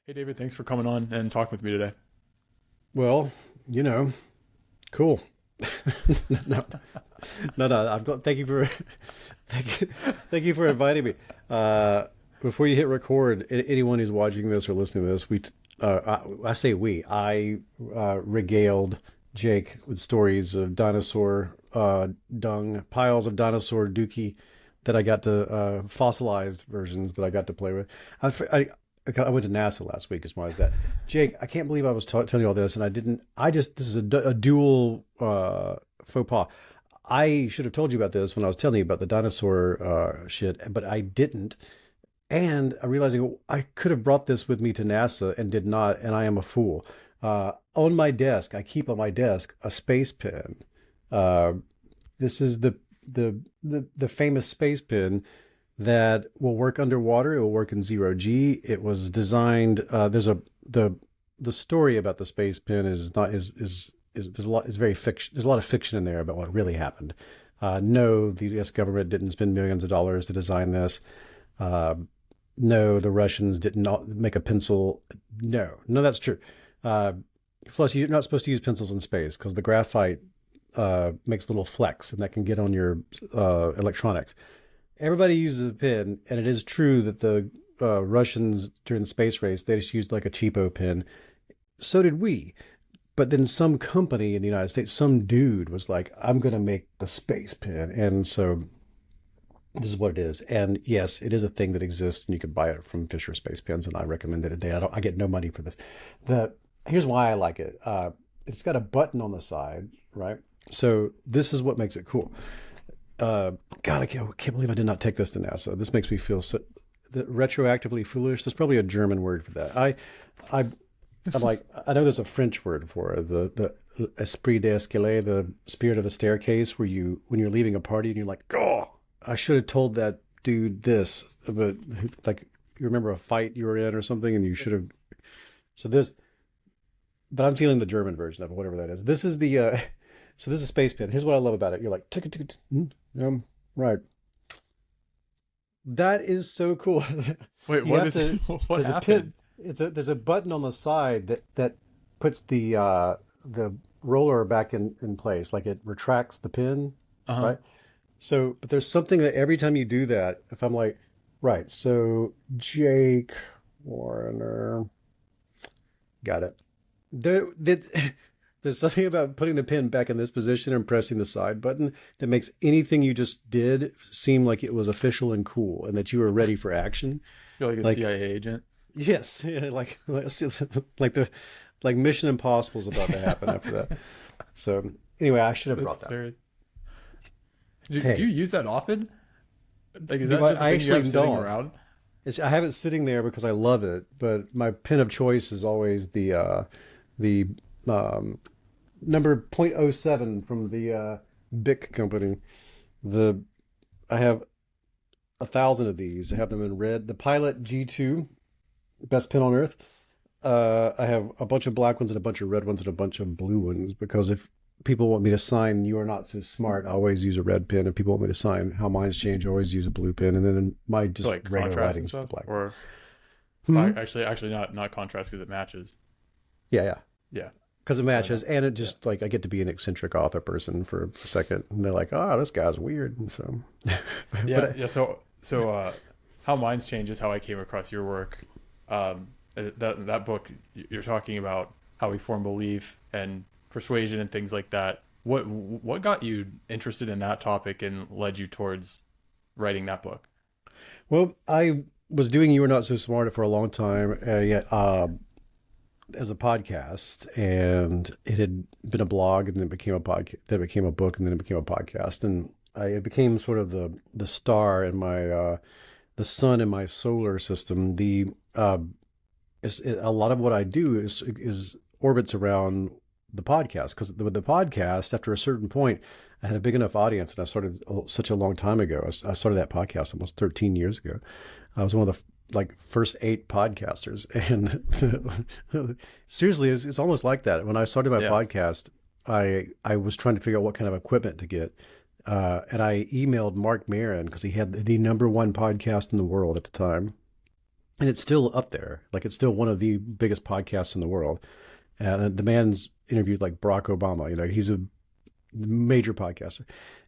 Hey, David, thanks for coming on and talking with me today. Well, you know, cool. No, no. I've got. Thank you for, thank you for inviting me. Before you hit record, anyone who's watching this or listening to this, I say we. I regaled Jake with stories of dinosaur dung, piles of dinosaur dookie that I got to fossilized versions that I got to play with. I went to NASA last week as far as that. Jake, I can't believe I was telling you all this and I didn't. This is a dual faux pas. I should have told you about this when I was telling you about the dinosaur shit, but I didn't. And I'm realizing I could have brought this with me to NASA and did not, and I am a fool. On my desk, I keep on my desk a space pen. Uh, this is the famous space pen that will work underwater. It will work in zero G. It was designed. The story about the space pen is not is there's a lot is very fiction. There's a lot of fiction in there about what really happened. No, the U.S. government didn't spend millions of dollars to design this. Uh, no, the Russians did not make a pencil. No, that's true. Uh, Plus, you're not supposed to use pencils in space because the graphite makes little flecks, and that can get on your electronics. Everybody uses a pen, and it is true that the Russians during the space race they just used like a cheapo pen. So did we. But then some company in the United States, some dude was like, "I'm gonna make the space pen," and so this is what it is. And yes, it is a thing that exists, and you can buy it from Fisher Space Pens, and I recommend it today. I get no money for this. The Here's why I like it. It's got a button on the side, right? So this is what makes it cool. God, I can't believe I did not take this to NASA. This makes me feel so retroactively foolish. There's probably a German word for that. I, I'm like, I know there's a French word for it. The esprit d'escalier, the spirit of the staircase, where when you're leaving a party and you're like, oh, I should have told that dude this, but like you remember a fight you were in or something, and you should have. So this, but I'm feeling the German version of it, whatever that is. This is the so this is Space Pen. Here's what I love about it. You're like tick tick, right. That is so cool. Wait, You what have is to. what There's a pin. happened? There's a button on the side that puts the roller back in place, like it retracts the pin, Uh-huh. right? So, but there's something that every time you do that, if I'm like, right, so Jake Warinner, got it. There's something about putting the pin back in this position and pressing the side button that makes anything you just did seem like it was official and cool and that you were ready for action. You're like a Like, CIA agent. yes, yeah, like the like Mission Impossible is about to happen after that. So anyway, I should have That's brought that. very. Do you Hey, use that often? Like, is do that just a I thing you actually have sitting don't. around? I have it sitting there because I love it, but my pen of choice is always the um, number point oh 0.07 from the Bic company. The I have 1,000 of these. I have them in red. The Pilot G2, best pen on earth. I have a bunch of black ones and a bunch of red ones and a bunch of blue ones because if people want me to sign "You Are Not So Smart," I always use a red pen. If people want me to sign "How Minds Change," I always use a blue pen. And then in my For just like regular contrast and writings with the stuff, black. or Hmm? actually not contrast because it matches. Yeah, yeah. Yeah, Because it I know. matches, and it Yeah. just like I get to be an eccentric author person for a second, and they're like, "Oh, this guy's weird." And so, but Yeah, yeah. So, how minds change is how I came across your work. That book you're talking about how we form belief and persuasion and things like that. What got you interested in that topic and led you towards writing that book? well, I was doing "You Were Not So Smart" for a long time, yeah, as a podcast, and it had been a blog, and then it became a podcast, then it became a book, and then it became a podcast, and it became sort of the star in my the sun in my solar system. A lot of what I do is orbits around the podcast because with the podcast, after a certain point, I had a big enough audience, and I started such a long time ago. I started that podcast almost 13 years ago. I was one of the like first 8 podcasters, and seriously, it's almost like that. When I started my Yeah. podcast, I was trying to figure out what kind of equipment to get. And I emailed Mark Maron because he had the number one podcast in the world at the time, and it's still up there. Like it's still one of the biggest podcasts in the world. The man's interviewed like Barack Obama. You know, he's a major podcaster,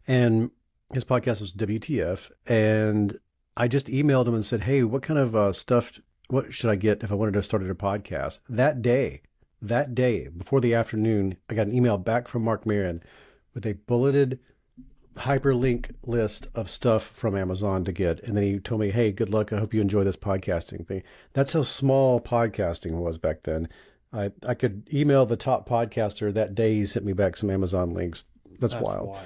and his podcast was WTF. And I just emailed him and said, "Hey, what kind of stuff? What should I get if I wanted to start a podcast?" That day, before the afternoon, I got an email back from Mark Maron with a bulleted hyperlink list of stuff from Amazon to get. And then he told me, "Hey, good luck. I hope you enjoy this podcasting thing." That's how small podcasting was back then. I could email the top podcaster that day. He sent me back some Amazon links. That's wild.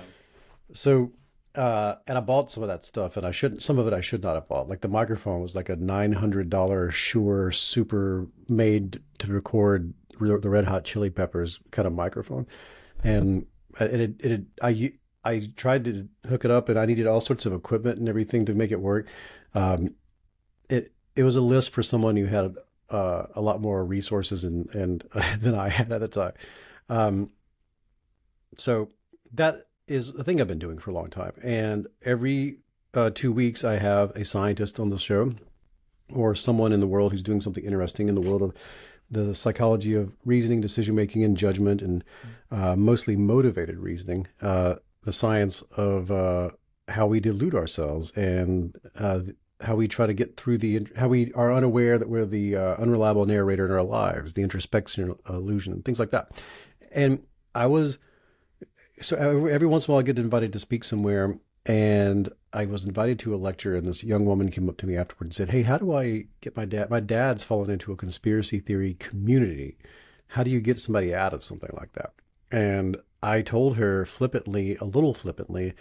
So, and I bought some of that stuff, and some of it I should not have bought. Like the microphone was like a $900 Shure Super made to record the Red Hot Chili Peppers kind of microphone. And I tried to hook it up, and I needed all sorts of equipment and everything to make it work. It was a list for someone who had a lot more resources and than I had at the time. So that is a thing I've been doing for a long time. And every 2 weeks, I have a scientist on the show or someone in the world who's doing something interesting in the world of the psychology of reasoning, decision-making, and judgment, and mostly motivated reasoning, the science of how we delude ourselves and how we try to get through how we are unaware that we're the unreliable narrator in our lives, the introspection illusion, and things like that. And so every once in a while I get invited to speak somewhere, and I was invited to a lecture, and this young woman came up to me afterwards and said, "Hey, how do I get my dad? My dad's fallen into a conspiracy theory community. How do you get somebody out of something like that?" And I told her a little flippantly,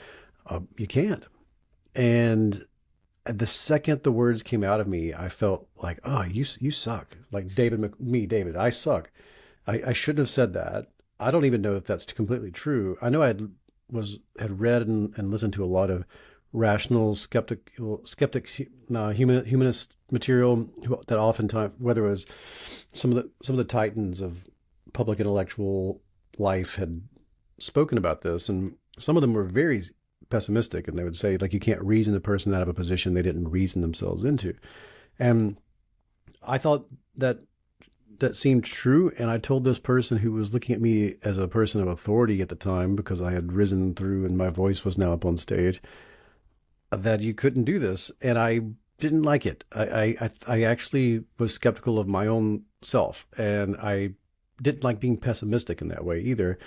"You can't." And the second the words came out of me, I felt like, "Oh, you suck." Like David, I suck. I shouldn't have said that. I don't even know if that's completely true. I know I had read and listened to a lot of rational, humanist material that oftentimes, whether it was some of the titans of public intellectual life had spoken about this, and some of them were very pessimistic, and they would say, like, you can't reason the person out of a position they didn't reason themselves into. And I thought that seemed true, and I told this person who was looking at me as a person of authority at the time, because I had risen through and my voice was now up on stage, that you couldn't do this. And I didn't like it. I actually was skeptical of my own self, and I didn't like being pessimistic in that way either.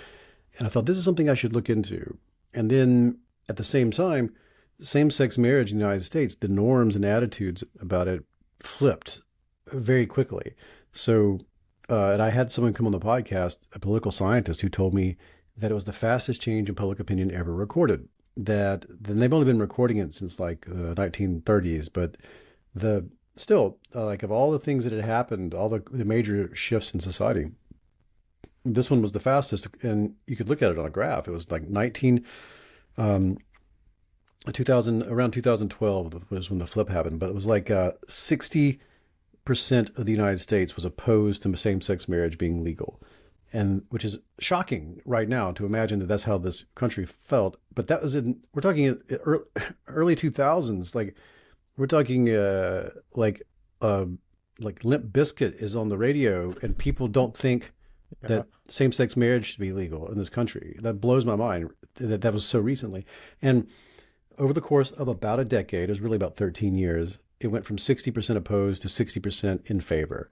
And I thought, this is something I should look into. And then at the same time, same-sex marriage in the United States, the norms and attitudes about it flipped very quickly. So, and I had someone come on the podcast, a political scientist, who told me that it was the fastest change in public opinion ever recorded. Then they've only been recording it since like the 1930s, but like of all the things that had happened, all the major shifts in society, this one was the fastest. And you could look at it on a graph. It was like 2000, around 2012 was when the flip happened, but it was like 60% of the United States was opposed to same-sex marriage being legal, and which is shocking right now to imagine that that's how this country felt. But that was we're talking early 2000s, like we're talking like Limp Bizkit is on the radio, and people don't think that same-sex marriage should be legal in this country. That blows my mind that was so recently. And over the course of about a decade, it was really about 13 years, it went from 60% opposed to 60% in favor.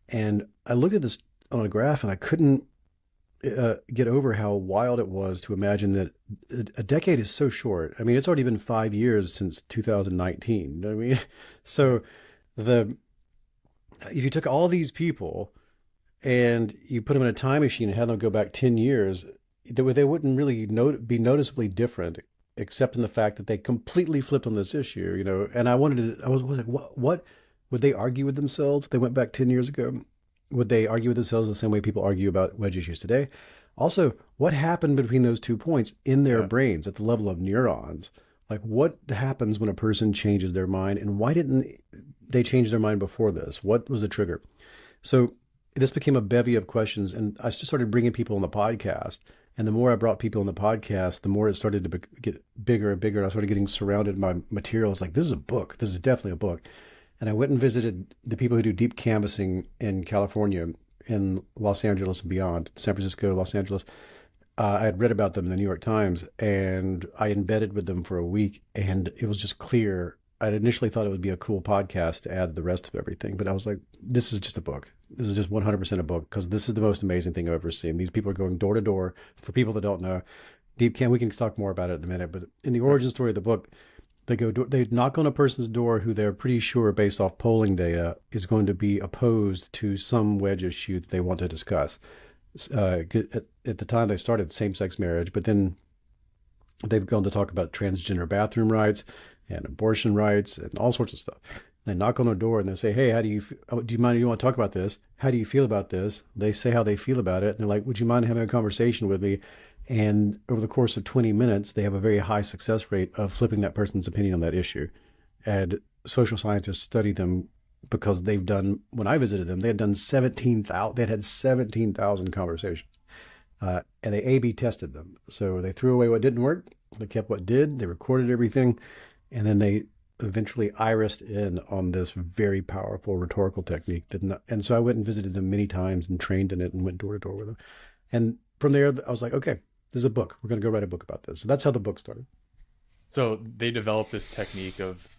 And I looked at this on a graph, and I couldn't get over how wild it was to imagine that a decade is so short. I mean, it's already been 5 years since 2019. You know what I mean? So if you took all these people and you put them in a time machine and had them go back 10 years, they wouldn't really be noticeably different, except in the fact that they completely flipped on this issue, you know. And I was like, what would they argue with themselves if they went back 10 years ago? Would they argue with themselves the same way people argue about wedge issues today? Also, what happened between those 2 points in their brains at the level of neurons? Like, what happens when a person changes their mind, and why didn't they change their mind before this? What was the trigger? So this became a bevy of questions, and I just started bringing people on the podcast. And the more I brought people on the podcast, the more it started to get bigger and bigger. And I started getting surrounded by materials like, this is a book. This is definitely a book. And I went and visited the people who do deep canvassing in California, in Los Angeles and beyond, San Francisco, Los Angeles. I had read about them in the New York Times, and I embedded with them for a week, and it was just clear. I initially thought it would be a cool podcast to add the rest of everything, but I was like, this is just a book. This is just 100% a book, because this is the most amazing thing I've ever seen. These people are going door to door. For people that don't know, we can talk more about it in a minute, but in the origin story of the book, they knock on a person's door who they're pretty sure, based off polling data, is going to be opposed to some wedge issue that they want to discuss. At the time they started same-sex marriage, but then they've gone to talk about transgender bathroom rights and abortion rights and all sorts of stuff. They knock on their door and they say, "Hey, do you mind? You want to talk about this? How do you feel about this?" They say how they feel about it, and they're like, "Would you mind having a conversation with me?" And over the course of 20 minutes, they have a very high success rate of flipping that person's opinion on that issue. And social scientists study them because when I visited them, they had done 17,000, they had 17,000 conversations. And they A/B tested them. So they threw away what didn't work. They kept what did. They recorded everything. And then they eventually irised in on this very powerful rhetorical technique. And so I went and visited them many times and trained in it and went door to door with them. And from there, I was like, okay, this is a book. We're going to go write a book about this. So that's how the book started. So they developed this technique of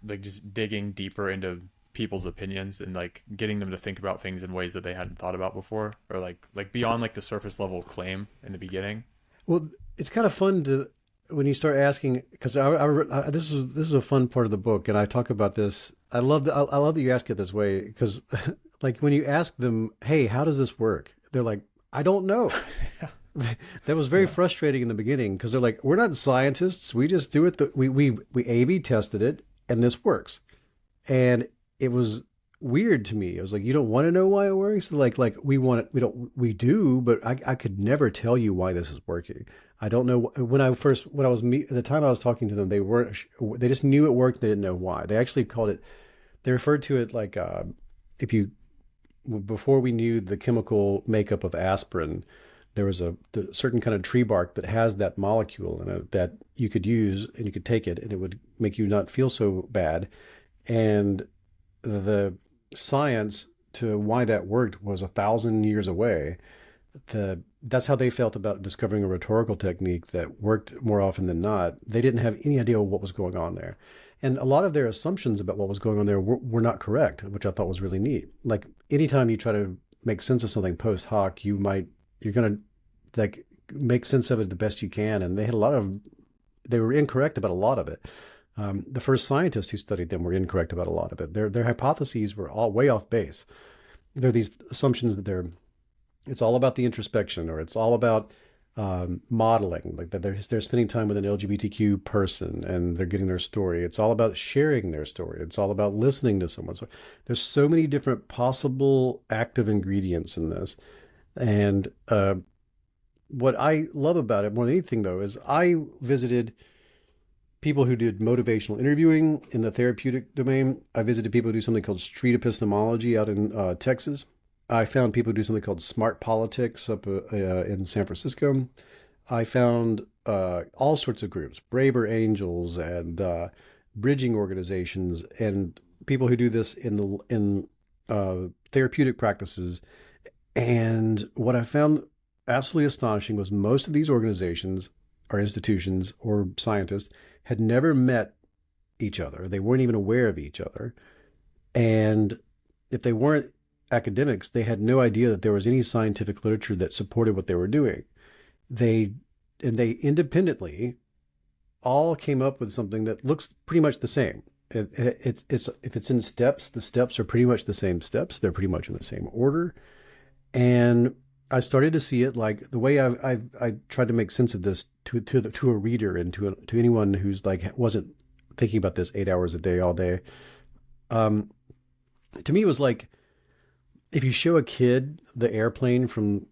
like just digging deeper into people's opinions and like getting them to think about things in ways that they hadn't thought about before, or like beyond like the surface level claim in the beginning. Well, it's kind of fun to when you start asking, because this is a fun part of the book, and I talk about this. I love that you ask it this way, because like when you ask them, "Hey, how does this work?" They're like, "I don't know." That was very frustrating in the beginning, because they're like, "We're not scientists. We just do it. We A/B tested it, and this works." And it was weird to me. I was like, "You don't want to know why it works?" Like we do, but I could never tell you why this is working. I don't know. At the time I was talking to them, they just knew it worked. They didn't know why. They actually they referred to it like, before we knew the chemical makeup of aspirin, there was a certain kind of tree bark that has that molecule in it that you could use, and you could take it and it would make you not feel so bad. And the science to why that worked was 1,000 years away. That's how they felt about discovering a rhetorical technique that worked more often than not. They didn't have any idea what was going on there. And a lot of their assumptions about what was going on there were not correct, which I thought was really neat. Like anytime you try to make sense of something post hoc, you're going to like make sense of it the best you can. And they were incorrect about a lot of it. The first scientists who studied them were incorrect about a lot of it. Their hypotheses were all way off base. There are these assumptions that it's all about the introspection, or it's all about modeling, like that they're spending time with an LGBTQ person and they're getting their story. It's all about sharing their story. It's all about listening to someone. So there's so many different possible active ingredients in this. And what I love about it more than anything, though, is I visited people who did motivational interviewing in the therapeutic domain. I visited people who do something called street epistemology out in Texas. I found people who do something called smart politics up in San Francisco. I found all sorts of groups, Braver Angels and bridging organizations, and people who do this in therapeutic practices. And what I found absolutely astonishing was most of these organizations or institutions or scientists had never met each other. They weren't even aware of each other. And if they weren't academics, they had no idea that there was any scientific literature that supported what they were doing. They independently all came up with something that looks pretty much the same. If it's in steps, the steps are pretty much the same steps. They're pretty much in the same order. And I started to see it like the way I tried to make sense of this to a reader and to anyone who's like wasn't thinking about this 8 hours a day all day. To me, it was like if you show a kid the airplane from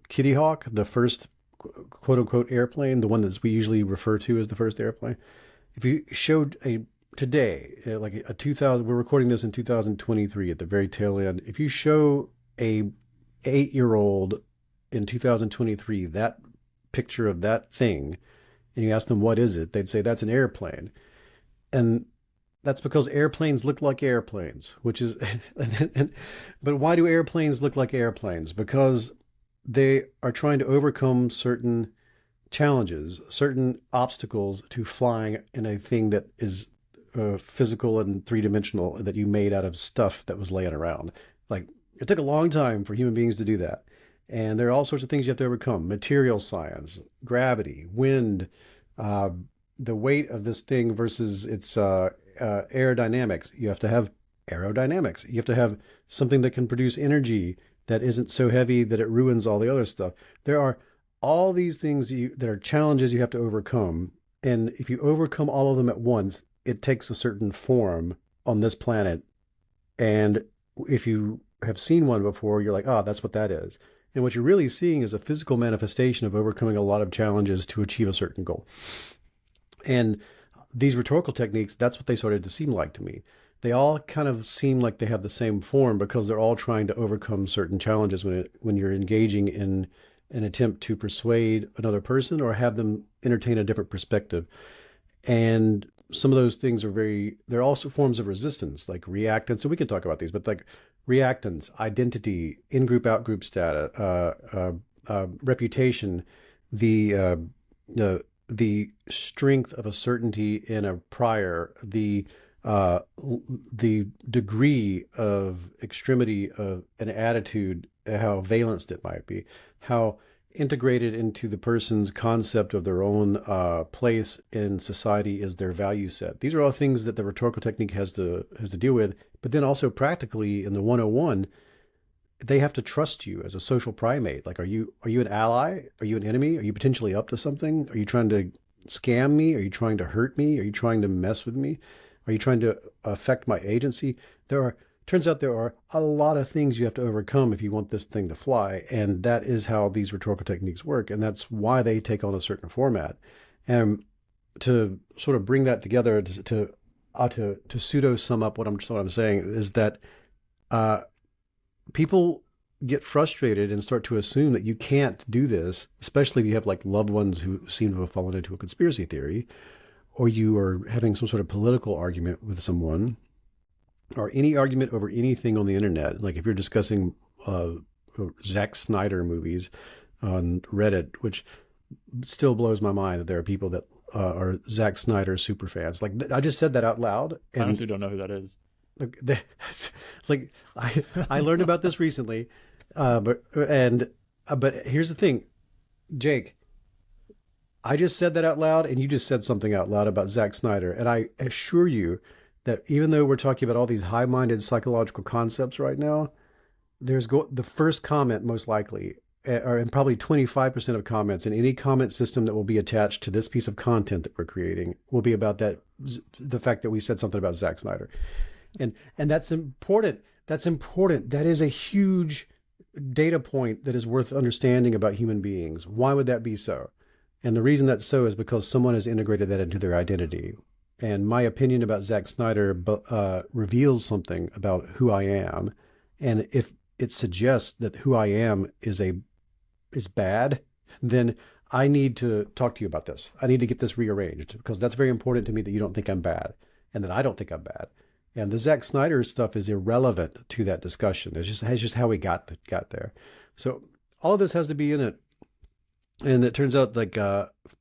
Kitty Hawk, the first quote unquote airplane, the one that we usually refer to as the first airplane. If you showed today, like a 2000, we're recording this in 2023 at the very tail end. If you show a 8-year-old in 2023 that picture of that thing, and you ask them what is it, they'd say that's an airplane. And That's because airplanes look like airplanes, which is, but why do airplanes look like airplanes? Because they are trying to overcome certain challenges, certain obstacles to flying in a thing that is physical and three-dimensional that you made out of stuff that was laying around. Like, it took a long time for human beings to do that. And there are all sorts of things you have to overcome: material science, gravity, wind, uh, the weight of this thing versus its aerodynamics. You have to have aerodynamics. You have to have something that can produce energy that isn't so heavy that it ruins all the other stuff. There are all these things that are challenges you have to overcome. And if you overcome all of them at once, it takes a certain form on this planet. And if you have seen one before, you're like, oh, that's what that is. And what you're really seeing is a physical manifestation of overcoming a lot of challenges to achieve a certain goal. And these rhetorical techniques, that's what they started to seem like to me. They all kind of seem like they have the same form because they're all trying to overcome certain challenges when you're engaging in an attempt to persuade another person or have them entertain a different perspective. And some of those things they're also forms of resistance, like reactance. So we can talk about these, but like reactance, identity, in-group, out-group status, reputation, the strength of a certainty in a prior, the degree of extremity of an attitude, how valenced it might be, how integrated into the person's concept of their own place in society is their value set. These are all things that the rhetorical technique has to deal with. But then also practically in the 101, they have to trust you as a social primate. Like, are you an ally? Are you an enemy? Are you potentially up to something? Are you trying to scam me? Are you trying to hurt me? Are you trying to mess with me? Are you trying to affect my agency? Turns out there are a lot of things you have to overcome if you want this thing to fly. And that is how these rhetorical techniques work. And that's why they take on a certain format. And to sort of bring that together, to pseudo sum up what I'm saying is that people get frustrated and start to assume that you can't do this, especially if you have like loved ones who seem to have fallen into a conspiracy theory, or you are having some sort of political argument with someone, or any argument over anything on the internet. Like if you're discussing Zack Snyder movies on Reddit, which still blows my mind that there are people that are Zack Snyder super fans. Like, I just said that out loud. And I honestly don't know who that is. Like I learned about this recently, but here's the thing, Jake. I just said that out loud, and you just said something out loud about Zack Snyder, and I assure you that even though we're talking about all these high-minded psychological concepts right now, the first comment most likely, and probably 25% of comments in any comment system that will be attached to this piece of content that we're creating will be about the fact that we said something about Zack Snyder. And that's important. That's important. That is a huge data point that is worth understanding about human beings. Why would that be so? And the reason that's so is because someone has integrated that into their identity. And my opinion about Zack Snyder reveals something about who I am. And if it suggests that who I am is bad, then I need to talk to you about this. I need to get this rearranged, because that's very important to me that you don't think I'm bad and that I don't think I'm bad. And the Zack Snyder stuff is irrelevant to that discussion. It's just how we got there. So all of this has to be in it. And it turns out like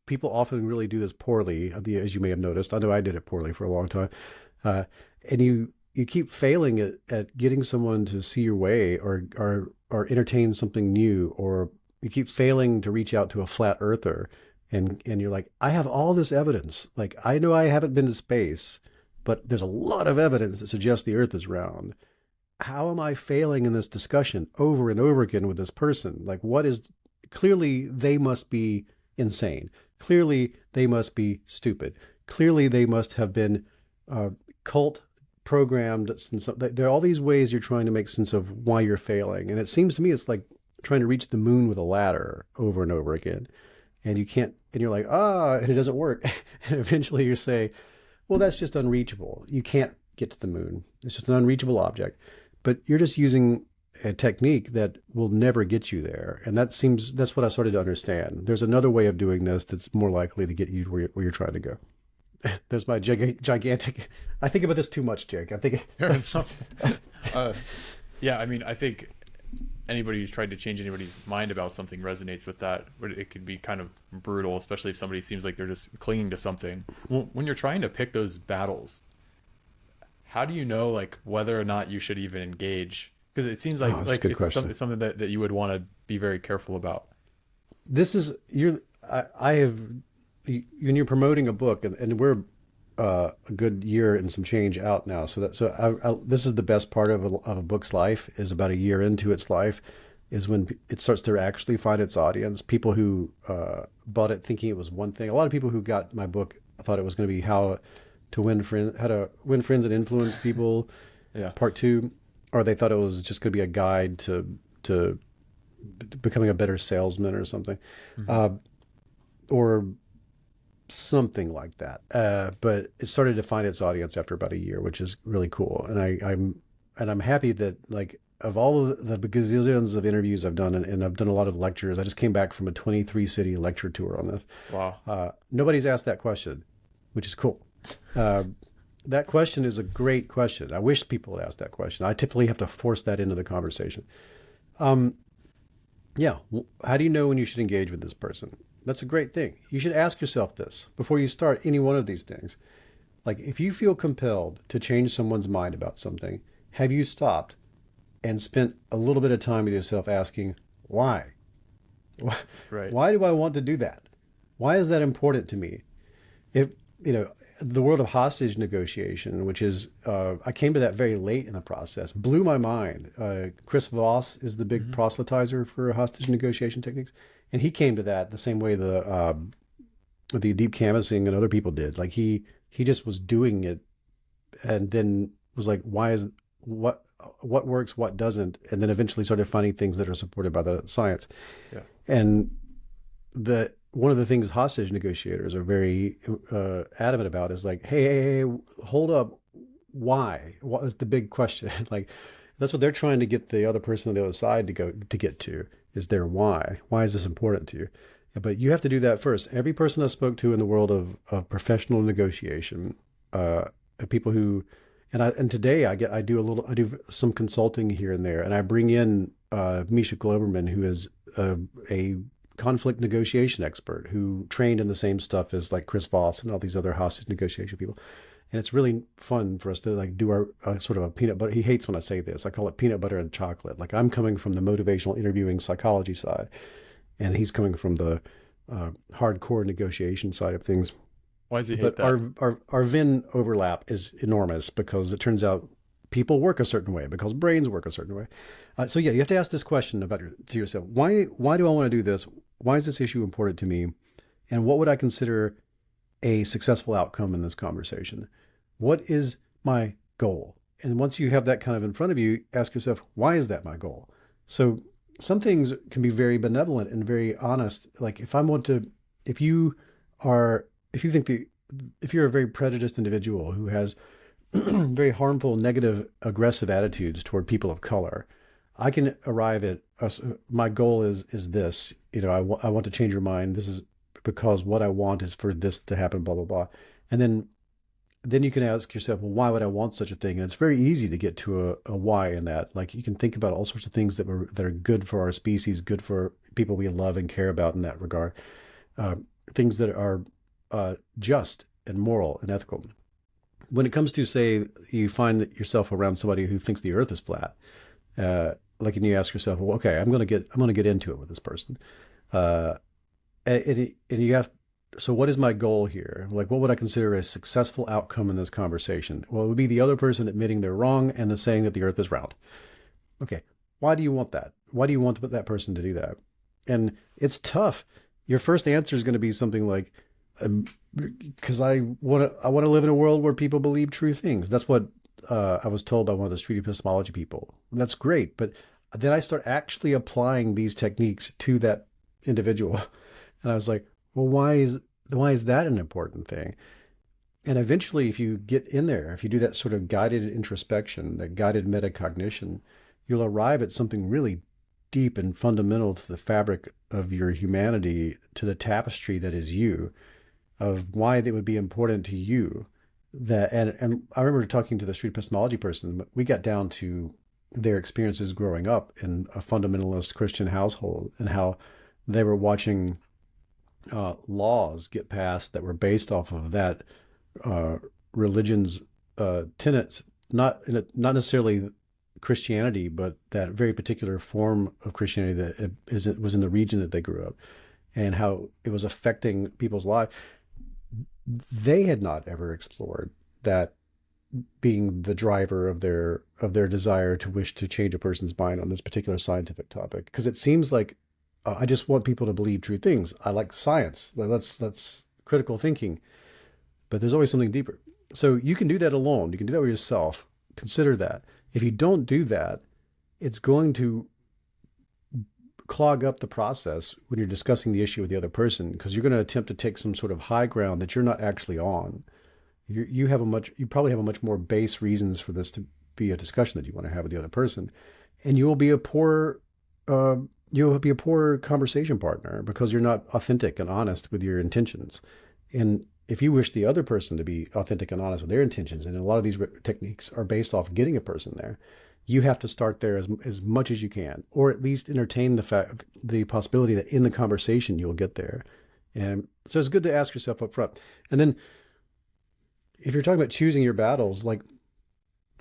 people often really do this poorly, as you may have noticed. I know I did it poorly for a long time. And you keep failing at getting someone to see your way or entertain something new, or you keep failing to reach out to a flat earther. And you're like, I have all this evidence. Like, I know I haven't been to space, but there's a lot of evidence that suggests the earth is round. How am I failing in this discussion over and over again with this person? Like, clearly they must be insane. Clearly they must be stupid. Clearly they must have been cult programmed. There are all these ways you're trying to make sense of why you're failing. And it seems to me it's like trying to reach the moon with a ladder over and over again. And you can't, and you're like, and it doesn't work. And eventually you say, well, that's just unreachable. You can't get to the moon. It's just an unreachable object. But you're just using a technique that will never get you there. And that's what I started to understand. There's another way of doing this that's more likely to get you where you're trying to go. there's my gigantic. I think about this too much, Jake. I think. Fair enough. uh, yeah, I mean, I think anybody who's tried to change anybody's mind about something resonates with that, but it could be kind of brutal, especially if somebody seems like they're just clinging to something. When you're trying to pick those battles, how do you know like whether or not you should even engage? Because it seems like it's something that you would want to be very careful about. This is I have when you're promoting a book, and we're a good year and some change out now. This is the best part of a book's life, is about a year into its life, is when it starts to actually find its audience. People who bought it thinking it was one thing. A lot of people who got my book thought it was going to be how to win friends and influence people. Yeah. Part 2, or they thought it was just going to be a guide to becoming a better salesman or something, or something like that. But it started to find its audience after about a year, which is really cool. And I'm happy that, like, of all of the gazillions of interviews I've done, and I've done a lot of lectures. I just came back from a 23 city lecture tour on this. Wow. Nobody's asked that question, which is cool. That question is a great question. I wish people would ask that question. I typically have to force that into the conversation. Yeah. How do you know when you should engage with this person? That's a great thing. You should ask yourself this before you start any one of these things. Like, if you feel compelled to change someone's mind about something, have you stopped and spent a little bit of time with yourself asking, why? Right. Why do I want to do that? Why is that important to me? If, the world of hostage negotiation, which is, I came to that very late in the process, blew my mind. Chris Voss is the big proselytizer for hostage negotiation techniques. And he came to that the same way the deep canvassing and other people did. Like, he just was doing it, and then was like, what works, what doesn't, and then eventually started finding things that are supported by the science. Yeah. And one of the things hostage negotiators are very adamant about is like, hey, hold up, why? What is the big question? Like, that's what they're trying to get the other person on the other side to get to, is their why. Why is this important to you? But you have to do that first. Every person I spoke to in the world of professional negotiation, people who, and today I do some consulting here and there, and I bring in Misha Globerman, who is a conflict negotiation expert who trained in the same stuff as like Chris Voss and all these other hostage negotiation people. And it's really fun for us to like do our sort of a peanut butter. He hates when I say this. I call it peanut butter and chocolate. Like, I'm coming from the motivational interviewing psychology side, and he's coming from the hardcore negotiation side of things. Why does he hate that? Our Venn overlap is enormous, because it turns out people work a certain way, because brains work a certain way. So yeah, you have to ask this question to yourself. Why do I want to do this? Why is this issue important to me? And what would I consider a successful outcome in this conversation? What is my goal? And once you have that kind of in front of you, ask yourself, why is that my goal? So some things can be very benevolent and very honest. Like, if you're a very prejudiced individual who has very harmful, negative, aggressive attitudes toward people of color, I can arrive at my goal is this. I want to change your mind. This is because what I want is for this to happen, blah, blah, blah. And then you can ask yourself, well, why would I want such a thing? And it's very easy to get to a why in that. Like, you can think about all sorts of things that are good for our species, good for people we love and care about in that regard. Things that are just and moral and ethical. When it comes to, say, you find yourself around somebody who thinks the earth is flat, and you ask yourself, well, okay, I'm going to get into it with this person. And you have, so what is my goal here? Like, what would I consider a successful outcome in this conversation? Well, it would be the other person admitting they're wrong and then saying that the earth is round. Okay. Why do you want that? Why do you want that person to do that? And it's tough. Your first answer is going to be something like, because I want to live in a world where people believe true things. That's what I was told by one of the street epistemology people. And that's great. But then I start actually applying these techniques to that individual. And I was like, well, why is that an important thing? And eventually, if you get in there, if you do that sort of guided introspection, that guided metacognition, you'll arrive at something really deep and fundamental to the fabric of your humanity, to the tapestry that is you. of why it would be important to you that, and I remember talking to the street epistemology person, we got down to their experiences growing up in a fundamentalist Christian household and how they were watching laws get passed that were based off of that religion's tenets, not necessarily Christianity, but that very particular form of Christianity that was in the region that they grew up, and how it was affecting people's lives. They had not ever explored that being the driver of their desire to wish to change a person's mind on this particular scientific topic. Because it seems like I just want people to believe true things. I like science. That's critical thinking. But there's always something deeper. So you can do that alone. You can do that with yourself. Consider that. If you don't do that, it's going to clog up the process when you're discussing the issue with the other person, because you're going to attempt to take some sort of high ground that you're not actually on. You probably have a much more base reasons for this to be a discussion that you want to have with the other person, and you'll be a poor conversation partner because you're not authentic and honest with your intentions. And if you wish the other person to be authentic and honest with their intentions, and a lot of these techniques are based off getting a person there, you have to start there as much as you can, or at least entertain the possibility that in the conversation you'll get there. And so it's good to ask yourself up front. And then if you're talking about choosing your battles, like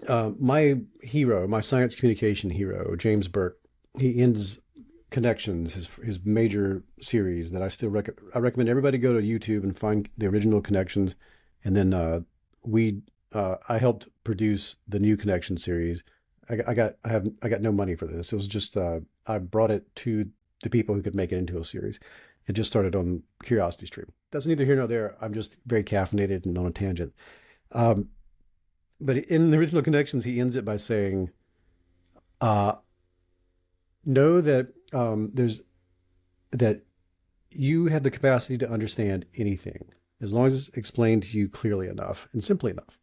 my science communication hero, James Burke, he ends Connections, his major series that I still I recommend everybody go to YouTube and find the original Connections. And then I helped produce the new Connection series. I got no money for this. It was just I brought it to the people who could make it into a series. It just started on Curiosity Stream. That's neither here nor there. I'm just very caffeinated and on a tangent. But in the original Connections, he ends it by saying, know that that you have the capacity to understand anything as long as it's explained to you clearly enough and simply enough.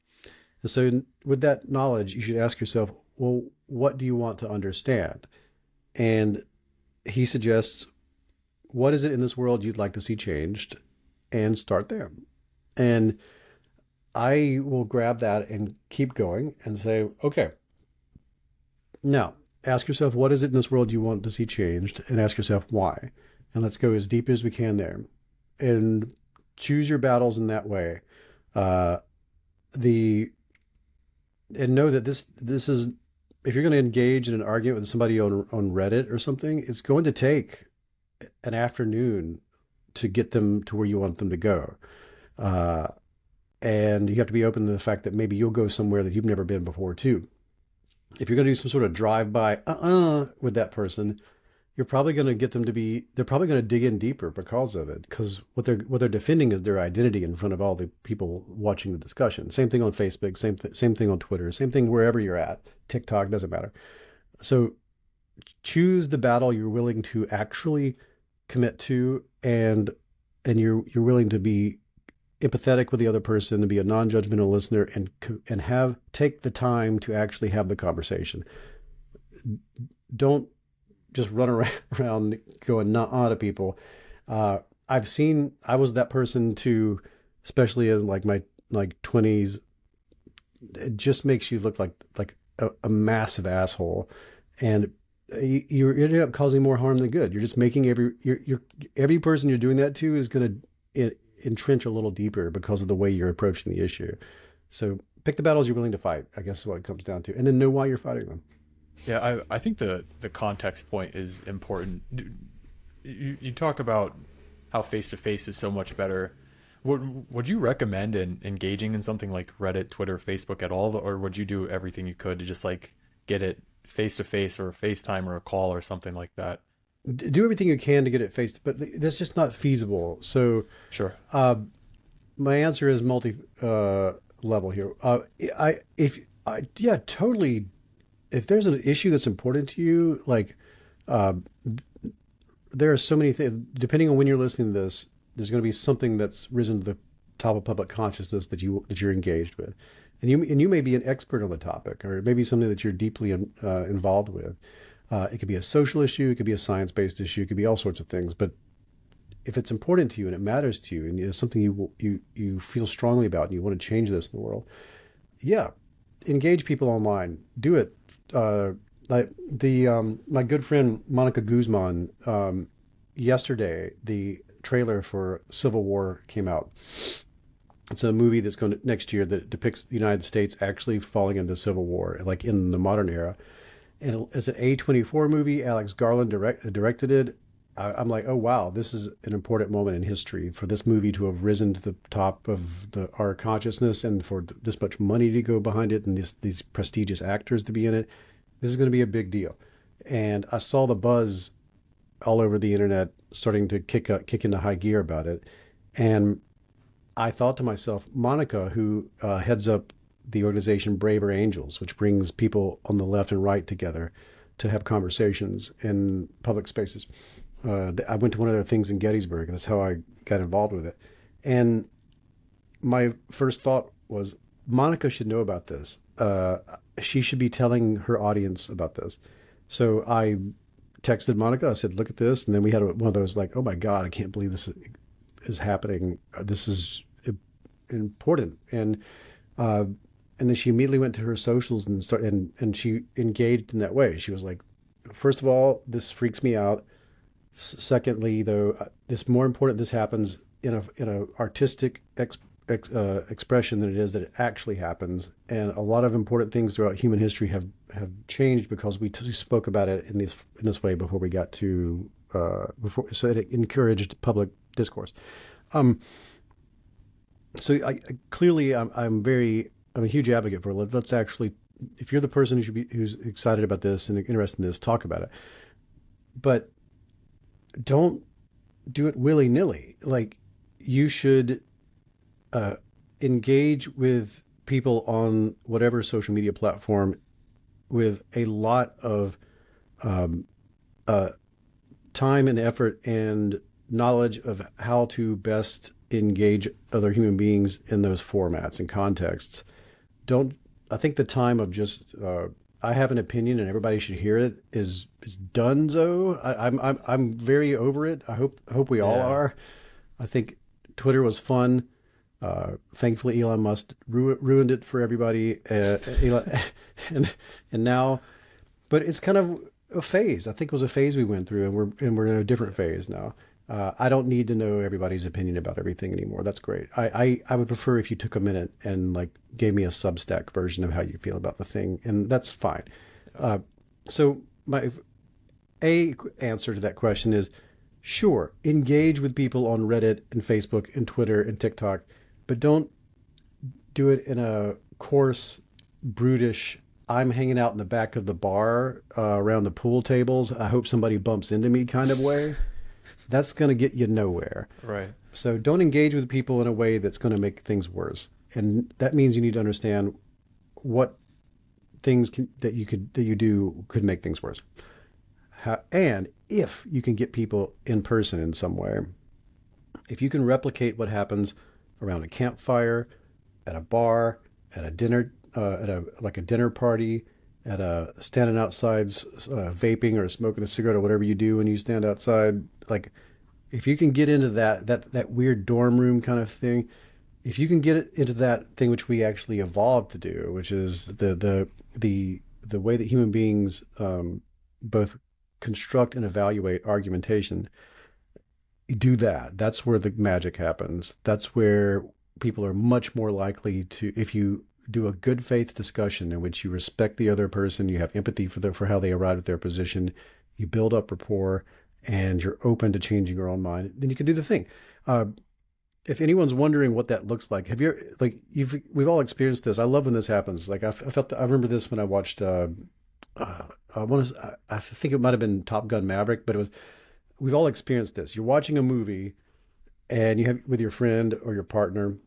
And so with that knowledge, you should ask yourself, well, what do you want to understand? And he suggests, what is it in this world you'd like to see changed? And start there. And I will grab that and keep going and say, okay, now ask yourself, what is it in this world you want to see changed? And ask yourself why. And let's go as deep as we can there. And choose your battles in that way. And know that this is, if you're going to engage in an argument with somebody on Reddit or something, it's going to take an afternoon to get them to where you want them to go. And you have to be open to the fact that maybe you'll go somewhere that you've never been before too. If you're going to do some sort of drive-by with that person, you're probably going to get them they're probably going to dig in deeper because of it, because what they're defending is their identity in front of all the people watching the discussion. Same thing on Facebook, same thing on Twitter, same thing wherever you're at. TikTok, doesn't matter. So choose the battle you're willing to actually commit to, and you're willing to be empathetic with the other person, to be a non-judgmental listener, and take the time to actually have the conversation. Don't just run around going nah to people. I was that person too, especially in like my 20s. It just makes you look like a massive asshole, and you ended up causing more harm than good. You're just making every person you're doing that to is going to entrench a little deeper because of the way you're approaching the issue. So pick the battles you're willing to fight, I guess is what it comes down to, and then know why you're fighting them. Yeah, I think the context point is important. You talk about how face-to-face is so much better. Would you recommend engaging in something like Reddit, Twitter, Facebook at all, or would you do everything you could to just like get it face-to-face or FaceTime or a call or something like that? Do everything you can to get it but that's just not feasible. So sure. My answer is multi-level here. Totally. If there's an issue that's important to you, like there are so many things, depending on when you're listening to this, there's going to be something that's risen to the top of public consciousness that you're engaged with. And you may be an expert on the topic, or it may be something that you're deeply involved with. It could be a social issue, it could be a science-based issue, it could be all sorts of things. But if it's important to you and it matters to you and it's something you feel strongly about and you want to change this in the world, yeah, engage people online. Do it. Like my good friend Monica Guzman, yesterday the trailer for Civil War came out. It's a movie that's going to next year that depicts the United States actually falling into civil war, like in the modern era. And it's an A24 movie. Alex Garland directed it. I'm like, oh wow, this is an important moment in history for this movie to have risen to the top of our consciousness, and for this much money to go behind it, and these prestigious actors to be in it. This is going to be a big deal. And I saw the buzz all over the internet starting to kick into high gear about it, and I thought to myself, Monica, who heads up the organization Braver Angels, which brings people on the left and right together to have conversations in public spaces. I went to one of their things in Gettysburg, and that's how I got involved with it. And my first thought was, Monica should know about this. She should be telling her audience about this. So I texted Monica. I said, look at this. And then we had one of those like, oh my God, I can't believe this is happening. This is important. And then she immediately went to her socials and she engaged in that way. She was like, first of all, this freaks me out. Secondly, though, it's more important this happens in a artistic expression than it is that it actually happens. And a lot of important things throughout human history have changed because we spoke about it in this way before we got to so it encouraged public discourse. So I'm a huge advocate for let's actually, if you're the person who's excited about this and interested in this, talk about it. But don't do it willy-nilly. Like, you should engage with people on whatever social media platform with a lot of time and effort and knowledge of how to best engage other human beings in those formats and contexts. I think the time of just I have an opinion and everybody should hear it is donezo. I'm very over it. I hope we all are. I think Twitter was fun. Thankfully, Elon Musk ruined it for everybody. And now, but it's kind of a phase. I think it was a phase we went through, and we're in a different phase now. I don't need to know everybody's opinion about everything anymore. That's great. I would prefer if you took a minute and like gave me a Substack version of how you feel about the thing, and that's fine. So my answer to that question is, sure, engage with people on Reddit and Facebook and Twitter and TikTok, but don't do it in a coarse, brutish, I'm hanging out in the back of the bar around the pool tables, I hope somebody bumps into me kind of way. That's going to get you nowhere. Right. So don't engage with people in a way that's going to make things worse. And that means you need to understand what things that you do could make things worse. And if you can get people in person in some way, if you can replicate what happens around a campfire, at a bar, at a dinner, at a dinner party, at a standing outside vaping or smoking a cigarette or whatever you do when you stand outside, like if you can get into that weird dorm room kind of thing, if you can get it into that thing which we actually evolved to do, which is the way that human beings both construct and evaluate argumentation, do that. That's where the magic happens. That's where people are much more likely to, if you do a good faith discussion in which you respect the other person, you have empathy for how they arrived at their position, you build up rapport, and you're open to changing your own mind, then you can do the thing. If anyone's wondering what that looks like, we've all experienced this. I love when this happens. Like I remember this when I watched, I think it might've been Top Gun Maverick, but we've all experienced this. You're watching a movie and you have with your friend or your partner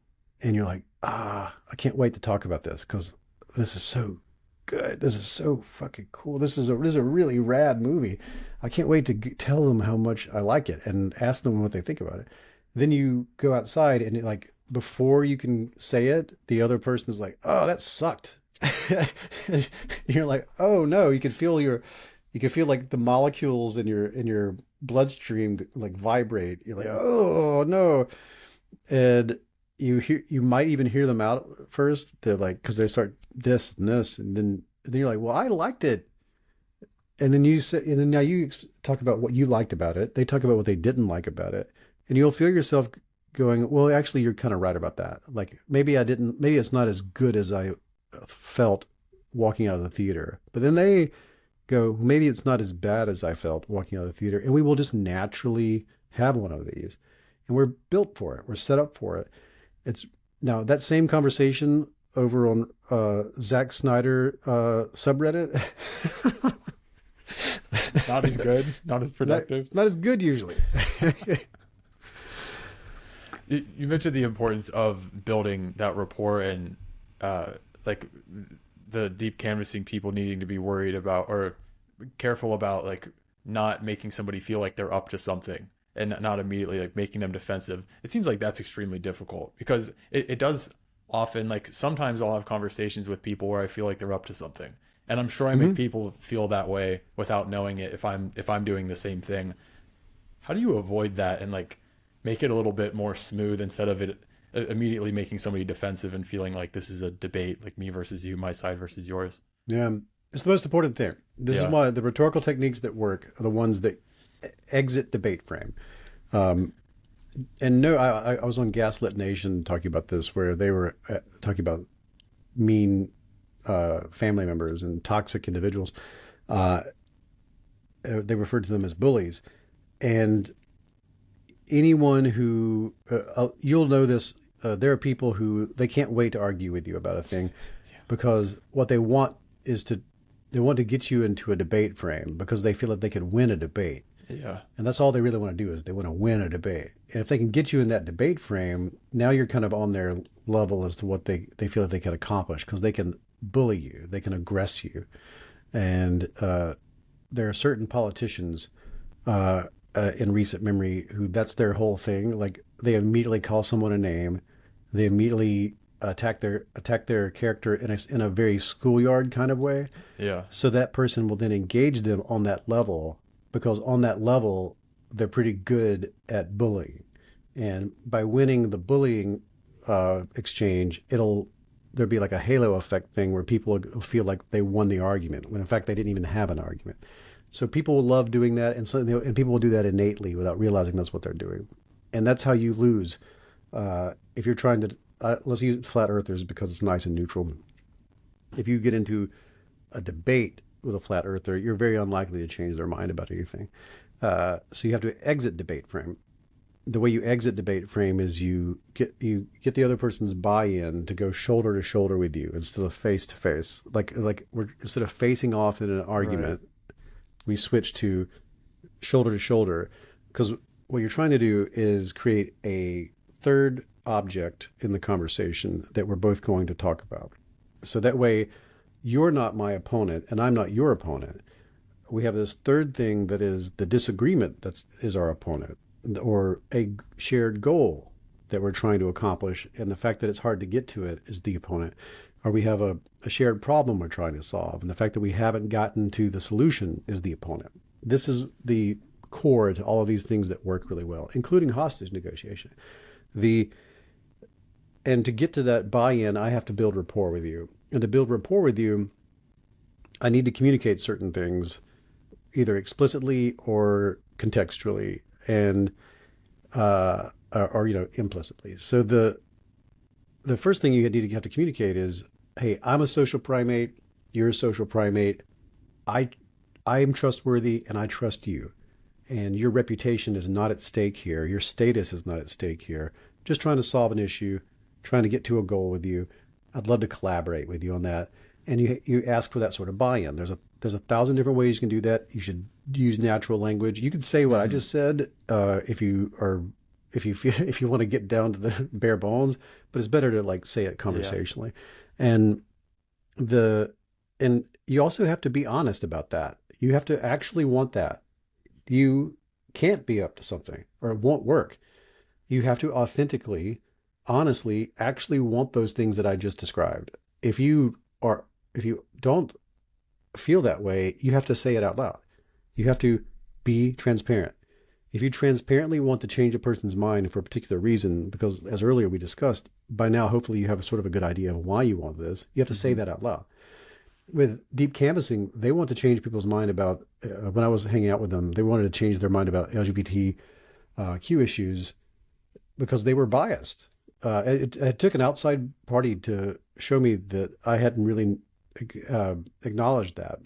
and you're like, I can't wait to talk about this because this is so good. This is so fucking cool. This is a really rad movie. I can't wait to tell them how much I like it and ask them what they think about it. Then you go outside and before you can say it, the other person is like, oh, that sucked. And you're like, oh no, you can feel like the molecules in your bloodstream like vibrate. You're like, oh no. And you might even hear them out first. They're like, because they start this and this, and then you're like, well, I liked it. And then you say, and then now you talk about what you liked about it. They talk about what they didn't like about it, and you'll feel yourself going, well, actually, you're kind of right about that. Like maybe it's not as good as I felt walking out of the theater. But then they go, maybe it's not as bad as I felt walking out of the theater, and we will just naturally have one of these, and we're built for it. We're set up for it. It's now that same conversation over on Zack Snyder subreddit. Not as good, not as productive. Not as good usually. You mentioned the importance of building that rapport and like the deep canvassing, people needing to be worried about or careful about like not making somebody feel like they're up to something and not immediately like making them defensive. It seems like that's extremely difficult because it does often, like sometimes I'll have conversations with people where I feel like they're up to something. And I'm sure I make people feel that way without knowing it if I'm doing the same thing. How do you avoid that and like make it a little bit more smooth instead of it immediately making somebody defensive and feeling like this is a debate, like me versus you, my side versus yours? Yeah, it's the most important thing. This is why the rhetorical techniques that work are the ones that exit debate frame. And no, I was on Gaslit Nation talking about this, where they were talking about mean family members and toxic individuals. They referred to them as bullies. And anyone who, you'll know this, there are people who, they can't wait to argue with you about a thing because what they want is they want to get you into a debate frame because they feel that they could win a debate. Yeah. And that's all they really want to do is they want to win a debate. And if they can get you in that debate frame, now you're kind of on their level as to what they feel that they can accomplish because they can bully you, they can aggress you. And there are certain politicians in recent memory who that's their whole thing. Like they immediately call someone a name. They immediately attack their character in a very schoolyard kind of way. Yeah. So that person will then engage them on that level because on that level, they're pretty good at bullying. And by winning the bullying exchange, there'll be like a halo effect thing where people feel like they won the argument when in fact they didn't even have an argument. So people will love doing that, and people will do that innately without realizing that's what they're doing. And that's how you lose. If you're trying to, let's use flat earthers because it's nice and neutral. If you get into a debate with a flat earther, you're very unlikely to change their mind about anything. So you have to exit debate frame. The way you exit debate frame is you get the other person's buy-in to go shoulder to shoulder with you instead of face to face. Like we're instead of facing off in an argument, we switch to shoulder, because what you're trying to do is create a third object in the conversation that we're both going to talk about. So that way you're not my opponent and I'm not your opponent. We have this third thing that is the disagreement that is our opponent, or a shared goal that we're trying to accomplish. And the fact that it's hard to get to it is the opponent. Or we have a shared problem we're trying to solve. And the fact that we haven't gotten to the solution is the opponent. This is the core to all of these things that work really well, including hostage negotiation. And to get to that buy-in, I have to build rapport with you. And to build rapport with you, I need to communicate certain things, either explicitly or contextually, and or implicitly. So the first thing you have to communicate is, hey, I'm a social primate, you're a social primate, I am trustworthy and I trust you. And your reputation is not at stake here. Your status is not at stake here. Just trying to solve an issue, trying to get to a goal with you. I'd love to collaborate with you on that. And you ask for that sort of buy-in. There's 1,000 different ways you can do that. You should use natural language. You could say what I just said if you want to get down to the bare bones, but it's better to like say it conversationally. Yeah. And you also have to be honest about that. You have to actually want that. You can't be up to something or it won't work. You have to authentically, honestly, actually want those things that I just described. If you don't feel that way, you have to say it out loud. You have to be transparent. if you transparently want to change a person's mind for a particular reason, because as earlier we discussed, by now hopefully you have sort of a good idea of why you want this, you have to say that out loud. With deep canvassing, they want to change people's mind about, when I was hanging out with them, they wanted to change their mind about LGBTQ issues because they were biased. It took an outside party to show me that I hadn't really acknowledged that,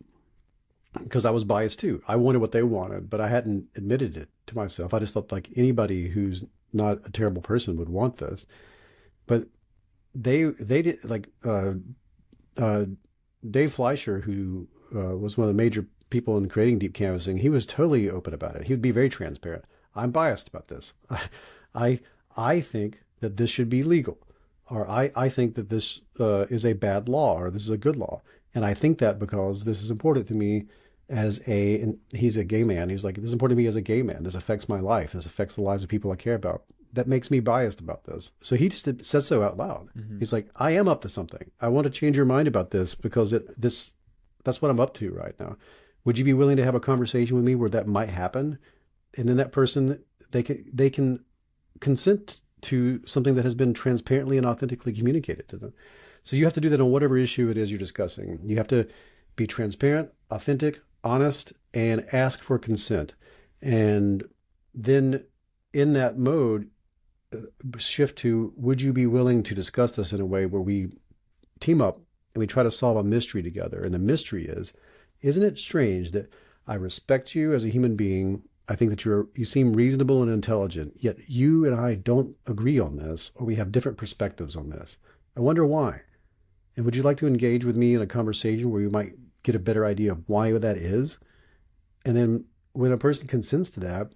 because I was biased too. I wanted what they wanted, but I hadn't admitted it to myself. I just thought like anybody who's not a terrible person would want this. But they did, like Dave Fleischer, who was one of the major people in creating deep canvassing, he was totally open about it. He would be very transparent. I'm biased about this. I think that this should be legal, or I think that this is a bad law, or this is a good law. And I think that because this is important to me and he's a gay man. He's like, this is important to me as a gay man. This affects my life. This affects the lives of people I care about. That makes me biased about this. So he just says so out loud. Mm-hmm. He's like, I am up to something. I want to change your mind about this because that's what I'm up to right now. Would you be willing to have a conversation with me where that might happen? And then that person, they can consent to something that has been transparently and authentically communicated to them. So you have to do that on whatever issue it is you're discussing. You have to be transparent, authentic, honest, and ask for consent. And then in that mode, shift to, would you be willing to discuss this in a way where we team up and we try to solve a mystery together? And the mystery is, isn't it strange that I respect you as a human being? I think that you seem reasonable and intelligent, yet you and I don't agree on this, or we have different perspectives on this. I wonder why. And would you like to engage with me in a conversation where you might get a better idea of why that is? And then when a person consents to that,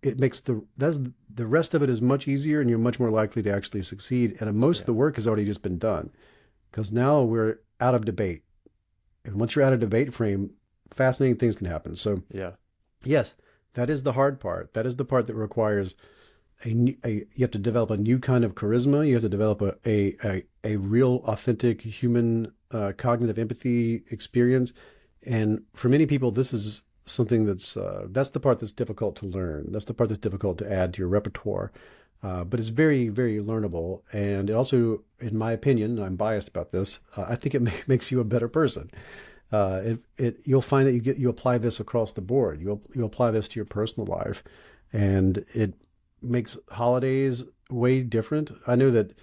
it makes the rest of it is much easier, and you're much more likely to actually succeed. And most of the work has already just been done, because now we're out of debate. And once you're out of debate frame, fascinating things can happen. So yes, that is the hard part. That is the part that requires you have to develop a new kind of charisma. You have to develop a real, authentic human cognitive empathy experience. And for many people, this is something that's the part that's difficult to learn. That's the part that's difficult to add to your repertoire. But it's very, very learnable. And it also, in my opinion, and I'm biased about this, I think it makes you a better person. You'll find that you apply this across the board. You'll apply this to your personal life, and it makes holidays way different. I know that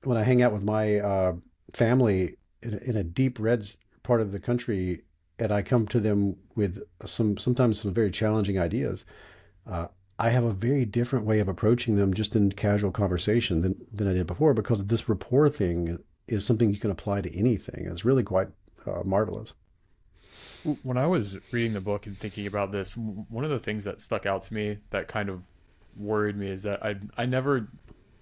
when I hang out with my family in a deep red part of the country, and I come to them with sometimes some very challenging ideas, I have a very different way of approaching them just in casual conversation than I did before, because this rapport thing is something you can apply to anything. It's really quite marvelous. When I was reading the book and thinking about this, one of the things that stuck out to me that kind of worried me is that I never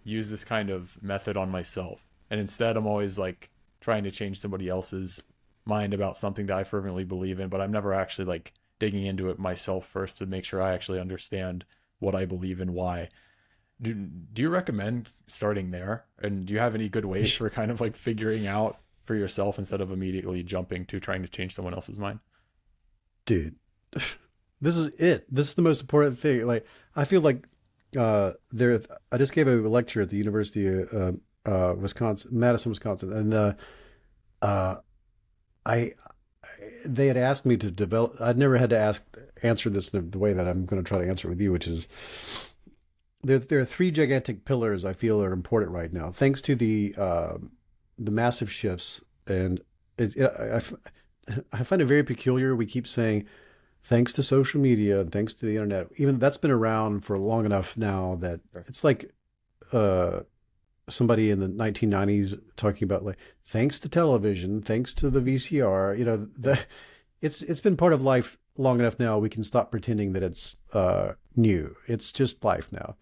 use this kind of method on myself. And instead, I'm always like trying to change somebody else's mind about something that I fervently believe in, but I'm never actually like digging into it myself first to make sure I actually understand what I believe and why. Do you recommend starting there? And do you have any good ways for kind of like figuring out for yourself instead of immediately jumping to trying to change someone else's mind? Dude, this is it. This is the most important thing. Like, I feel like I just gave a lecture at the University of Wisconsin, Madison, Wisconsin, and they had asked me to develop. I'd never had to answer this in the way that I'm going to try to answer it with you, which is there are three gigantic pillars I feel are important right now, thanks to the massive shifts. And I find it very peculiar. We keep saying, thanks to social media and thanks to the internet, even that's been around for long enough now that it's like somebody in the 1990s talking about, like, thanks to television, thanks to the VCR, it's been part of life long enough now. We can stop pretending that it's new. It's just life now.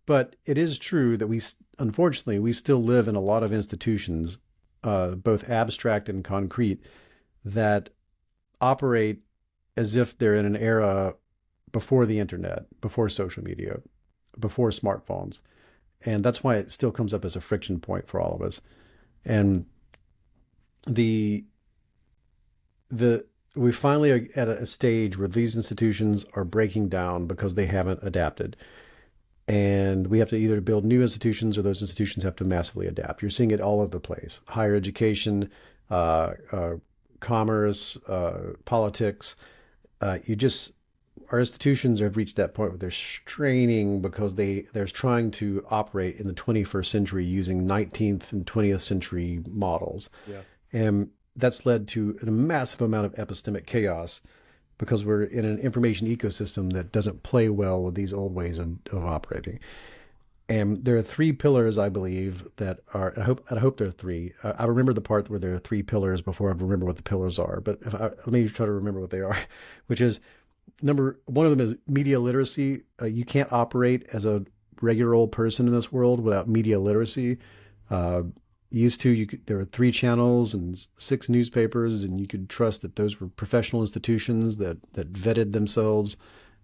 But it is true that unfortunately, we still live in a lot of institutions, both abstract and concrete, that operate as if they're in an era before the internet, before social media, before smartphones. And that's why it still comes up as a friction point for all of us. And we finally are at a stage where these institutions are breaking down because they haven't adapted. And we have to either build new institutions or those institutions have to massively adapt. You're seeing it all over the place. Higher education, uh, uh, commerce, politics. Our institutions have reached that point where they're straining because they're trying to operate in the 21st century using 19th and 20th century models. Yeah. And that's led to a massive amount of epistemic chaos because we're in an information ecosystem that doesn't play well with these old ways of operating. And there are three pillars, I believe, that are. I hope there are three. I remember the part where there are three pillars before I remember what the pillars are. But let me try to remember what they are, which is one of them is media literacy. You can't operate as a regular old person in this world without media literacy. There were 3 channels and 6 newspapers, and you could trust that those were professional institutions that vetted themselves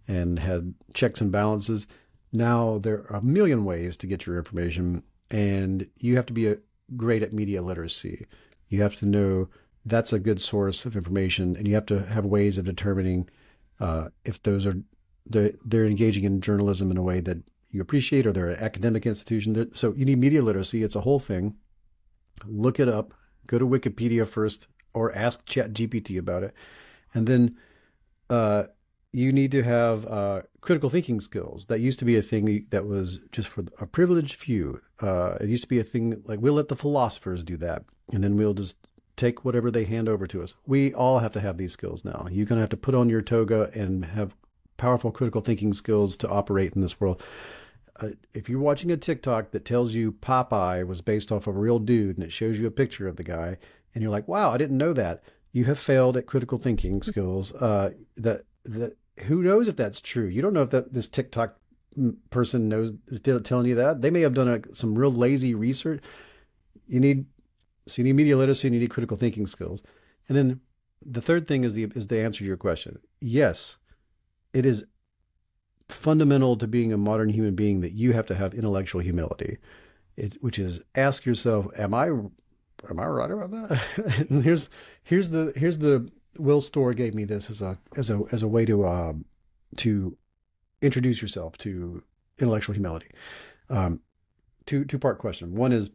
and had checks and balances. Now there are a million ways to get your information, and you have to be great at media literacy. You have to know that's a good source of information, and you have to have ways of determining if they're engaging in journalism in a way that you appreciate, or they're an academic institution. So you need media literacy. It's a whole thing. Look it up. Go to Wikipedia first, or ask ChatGPT about it, and then you need to have critical thinking skills. That used to be a thing that was just for a privileged few. It used to be a thing like we'll let the philosophers do that, and then we'll just take whatever they hand over to us. We all have to have these skills now. You're going to have to put on your toga and have powerful critical thinking skills to operate in this world. If you're watching a TikTok that tells you Popeye was based off of a real dude and it shows you a picture of the guy and you're like, wow, I didn't know that, you have failed at critical thinking skills. That who knows if that's true? You don't know if this TikTok person knows, is telling you that. They may have done some real lazy research. You need media literacy and you need critical thinking skills. And then the third thing is the answer to your question. Yes, it is fundamental to being a modern human being that you have to have intellectual humility, which is ask yourself, am I right about that? And here's the Will Storr gave me this as a way to introduce yourself to intellectual humility. Two-part question. One is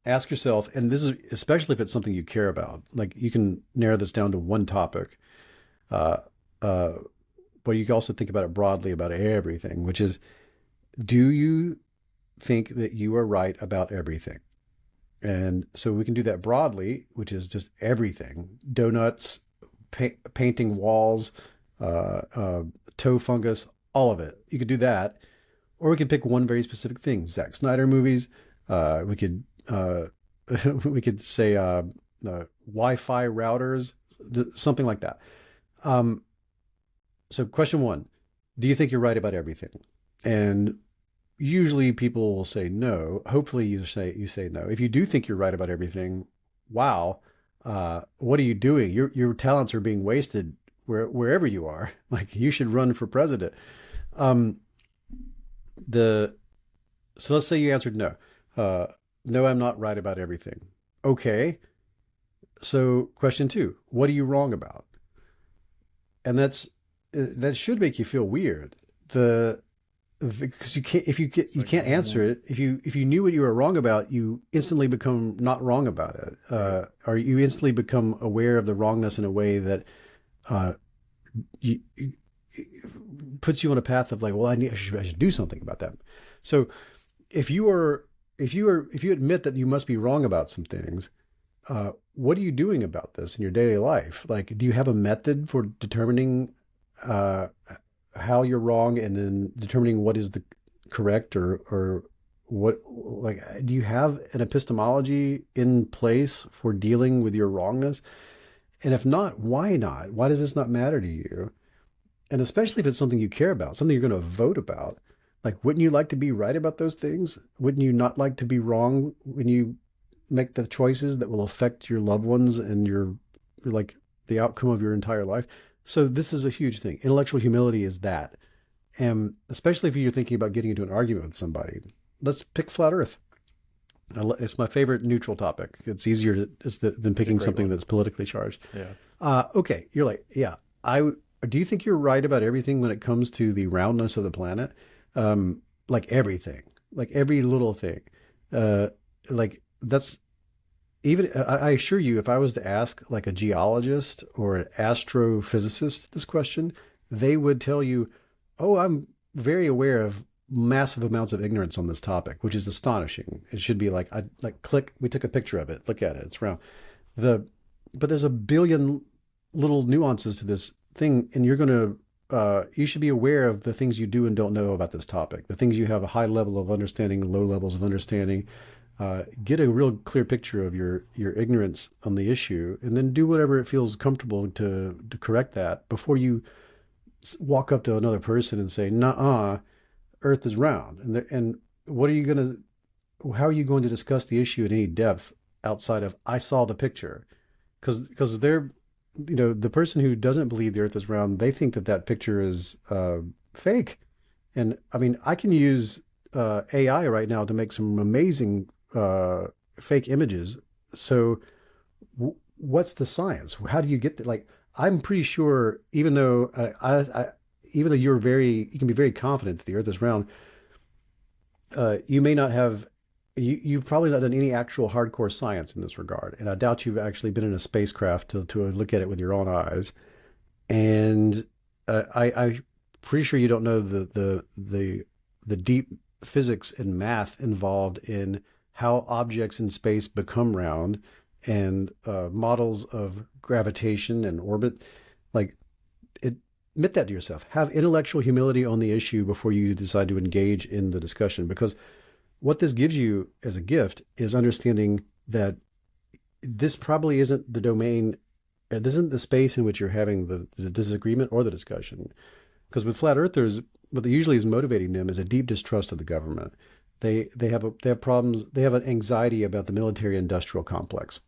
ask yourself, and this is especially if it's something you care about, like you can narrow this down to one topic, but you can also think about it broadly about everything, which is, do you think that you are right about everything? And so we can do that broadly, which is just everything: donuts, painting walls, toe fungus, all of it. You could do that, or we could pick one very specific thing: Zack Snyder movies. We could we could say Wi-Fi routers, something like that. So question 1, do you think you're right about everything? And usually people will say no. Hopefully you say no. If you do think you're right about everything, wow, what are you doing? Your talents are being wasted wherever you are. Like, you should run for president. So let's say you answered no. No, I'm not right about everything. Okay. So question 2, what are you wrong about? And that should make you feel weird. Because you can't answer it. If you knew what you were wrong about, you instantly become not wrong about it, or you instantly become aware of the wrongness in a way that puts you on a path of like, well, I should do something about that. So if you admit that you must be wrong about some things, what are you doing about this in your daily life? Like, do you have a method for determining how you're wrong and then determining what is the correct, or what, like, do you have an epistemology in place for dealing with your wrongness? And if not, why not? Why does this not matter to you? And especially if it's something you care about, something you're going to vote about, like, wouldn't you like to be right about those things? Wouldn't you not like to be wrong when you make the choices that will affect your loved ones and the outcome of your entire life? So this is a huge thing. Intellectual humility is that. And especially if you're thinking about getting into an argument with somebody, let's pick flat earth. It's my favorite neutral topic. It's easier than picking something that's politically charged. Yeah. Okay, you're like, yeah. I do you think you're right about everything when it comes to the roundness of the planet? Like everything, like every little thing. Uh, like that's even. I assure you, if I was to ask like a geologist or an astrophysicist this question, they would tell you, "Oh, I'm very aware of massive amounts of ignorance on this topic," which is astonishing. It should be like, I like click. We took a picture of it. Look at it. It's round. The but there's a billion little nuances to this thing, and you should be aware of the things you do and don't know about this topic, the things you have a high level of understanding, low levels of understanding. Get a real clear picture of your ignorance on the issue, and then do whatever it feels comfortable to correct that before you walk up to another person and say, "Nah, Earth is round." And what are you gonna? How are you going to discuss the issue at any depth outside of "I saw the picture"? Because they're, the person who doesn't believe the Earth is round, they think that that picture is fake. And I mean, I can use AI right now to make some amazing fake images. So what's the science? How do you get that? Like, I'm pretty sure, even though you can be very confident that the Earth is round, you may not have you've probably not done any actual hardcore science in this regard, and I doubt you've actually been in a spacecraft to look at it with your own eyes. And I'm pretty sure you don't know the deep physics and math involved in how objects in space become round, and models of gravitation and orbit. Like, admit that to yourself. Have intellectual humility on the issue before you decide to engage in the discussion, because what this gives you as a gift is understanding that this probably isn't the domain, this isn't the space in which you're having the disagreement or the discussion. Because with flat earthers, what usually is motivating them is a deep distrust of the government. They have problems. They have an anxiety about the military industrial complex,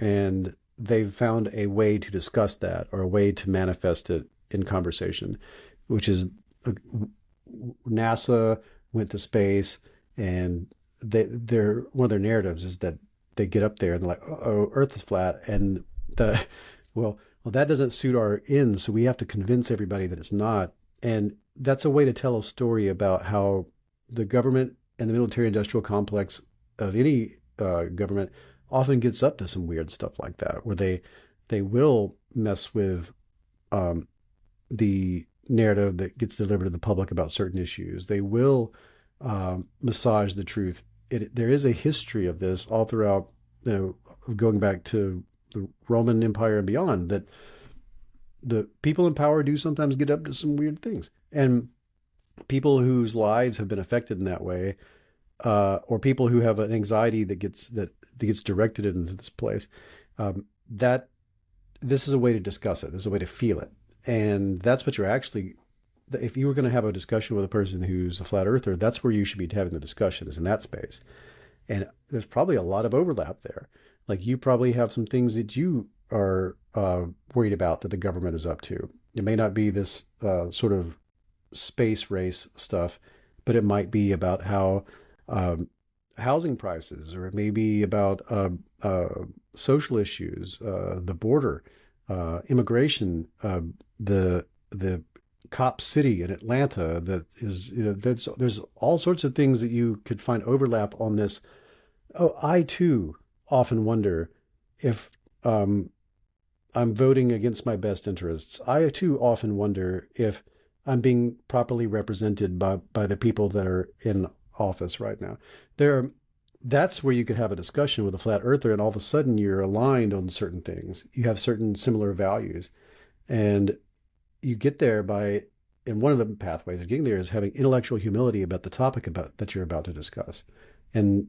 and they've found a way to discuss that, or a way to manifest it in conversation, which is NASA went to space, and they're one of their narratives is that they get up there and they're like, "Oh, Earth is flat," and the well, that doesn't suit our ends, so we have to convince everybody that it's not. And that's a way to tell a story about how the government and the military-industrial complex of any government often gets up to some weird stuff like that, where they will mess with the narrative that gets delivered to the public about certain issues. They will massage the truth. There is a history of this all throughout, going back to the Roman Empire and beyond, that the people in power do sometimes get up to some weird things. And people whose lives have been affected in that way, or people who have an anxiety that gets directed into this place, that this is a way to discuss it. This is a way to feel it. And that's what you're actually, if you were going to have a discussion with a person who's a flat earther, that's where you should be having the discussion, is in that space. And there's probably a lot of overlap there. Like, you probably have some things that you are worried about that the government is up to. It may not be this sort of space race stuff, but it might be about how housing prices, or it may be about social issues, the border, immigration, the cop city in Atlanta. That is, there's all sorts of things that you could find overlap on this. Oh, I too often wonder if I'm voting against my best interests. I too often wonder if I'm being properly represented by the people that are in office right now. That's where you could have a discussion with a flat earther, and all of a sudden you're aligned on certain things. You have certain similar values, and you get there and one of the pathways of getting there is having intellectual humility about the topic that you're about to discuss, and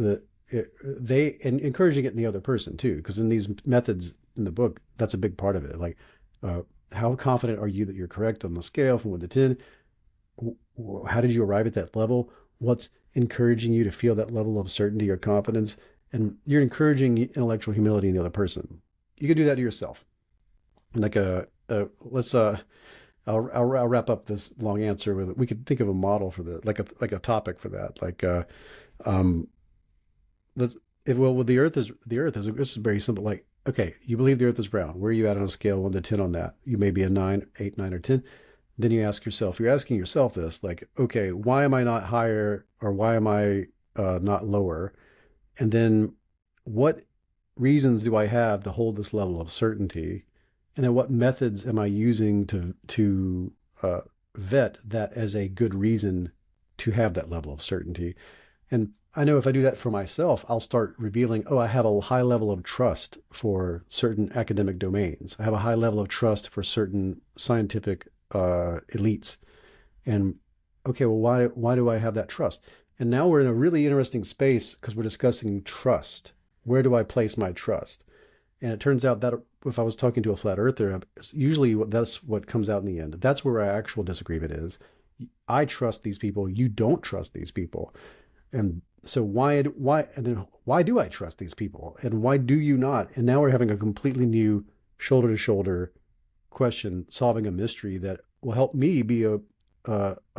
encouraging it in the other person too, because in these methods in the book, that's a big part of it. Like, how confident are you that you're correct on the scale from 1 to 10? How did you arrive at that level? What's encouraging you to feel that level of certainty or confidence? And you're encouraging intellectual humility in the other person. You can do that to yourself. Like I'll wrap up this long answer with, we could think of a model for that, like a topic for that. With the earth is this is very simple. Like, okay, you believe the earth is round. Where are you at on a scale of 1 to 10 on that? You may be a 9, 8, 9, or 10. Then you ask yourself, you're asking yourself this, like, okay, why am I not higher or why am I not lower? And then what reasons do I have to hold this level of certainty? And then what methods am I using to vet that as a good reason to have that level of certainty? And I know if I do that for myself, I'll start revealing, oh, I have a high level of trust for certain academic domains. I have a high level of trust for certain scientific elites. And okay, well, why do I have that trust? And now we're in a really interesting space because we're discussing trust. Where do I place my trust? And it turns out that if I was talking to a flat earther, usually that's what comes out in the end. That's where our actual disagreement is. I trust these people. You don't trust these people. And so why do I trust these people? And why do you not? And now we're having a completely new shoulder to shoulder question, solving a mystery that will help me be a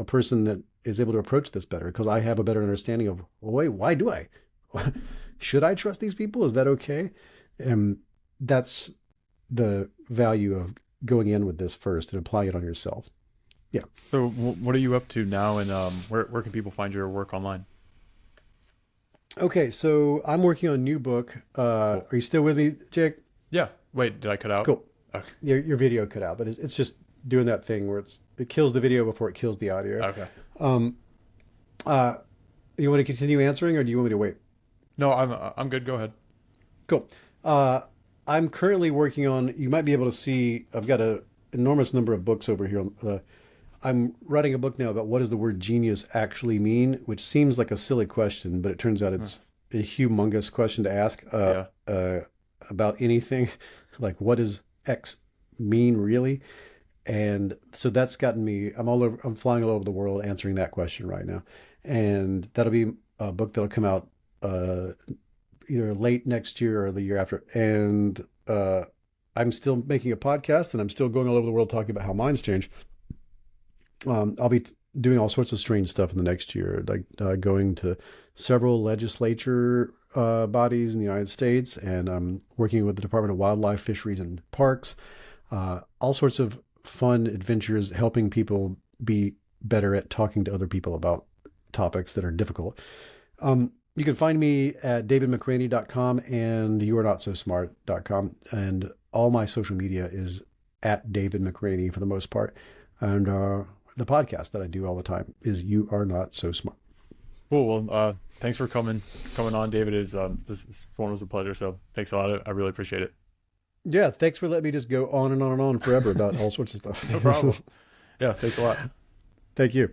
person that is able to approach this better because I have a better understanding of, well, wait, why do I? Should I trust these people? Is that okay? And that's the value of going in with this first and applying it on yourself. Yeah. So what are you up to now, and where can people find your work online? Okay, so I'm working on a new book. Cool. Are you still with me, Jake? Yeah. Wait, did I cut out? Cool. Okay. Your video cut out, but it's just doing that thing where it kills the video before it kills the audio. Okay. You want to continue answering, or do you want me to wait? No, I'm good. Go ahead. Cool. I'm currently working on. You might be able to see. I've got an enormous number of books over here. I'm writing a book now about what does the word genius actually mean, which seems like a silly question, but it turns out it's a humongous question to ask about anything. Like, what does X mean really? And so that's gotten me. I'm flying all over the world answering that question right now, and that'll be a book that'll come out either late next year or the year after. And I'm still making a podcast, and I'm still going all over the world talking about how minds change. I'll be doing all sorts of strange stuff in the next year, like going to several legislature bodies in the United States, and I'm working with the Department of Wildlife, Fisheries, and Parks. All sorts of fun adventures, helping people be better at talking to other people about topics that are difficult. You can find me at davidmcraney.com and youarenotsosmart.com, and all my social media is at David McRaney for the most part. And the podcast that I do all the time is You Are Not So Smart. Cool. Well, thanks for coming on, David. This one was a pleasure. So thanks a lot. I really appreciate it. Yeah, thanks for letting me just go on and on and on forever about all sorts of stuff. No problem. Yeah, thanks a lot. Thank you.